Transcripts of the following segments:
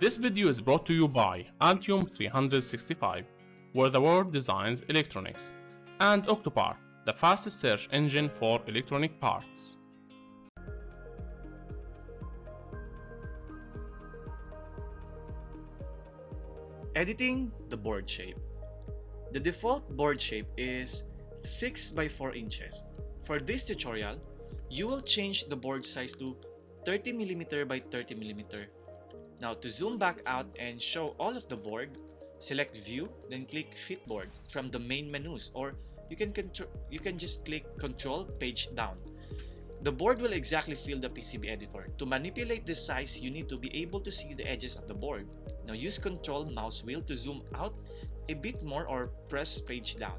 This video is brought to you by Altium 365, where the world designs electronics, and Octopart, the fastest search engine for electronic parts. Editing the board shape. The default board shape is 6 by 4 inches. For this tutorial, you will change the board size to 30mm by 30mm. Now to zoom back out and show all of the board, select View, then click Fit Board from the main menus, or you can just click Control Page Down. The board will exactly fill the PCB editor. To manipulate the size, you need to be able to see the edges of the board. Now use Control mouse wheel to zoom out a bit more or press page down.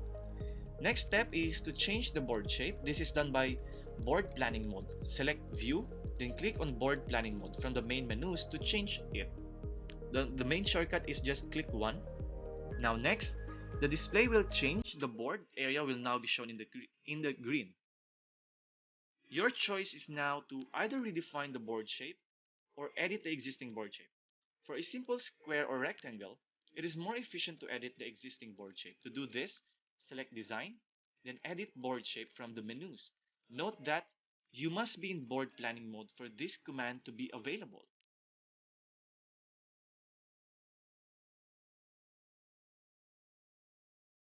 Next step is to change the board shape. This is done by board planning mode. Select View, then click on board planning mode from the main menus to change it. The main shortcut is just click 1. Now next, the display will change. The board area will now be shown in the green. Your choice is now to either redefine the board shape or edit the existing board shape. For a simple square or rectangle, it is more efficient to edit the existing board shape. To do this, select Design, then Edit Board Shape from the menus. Note that you must be in board planning mode for this command to be available.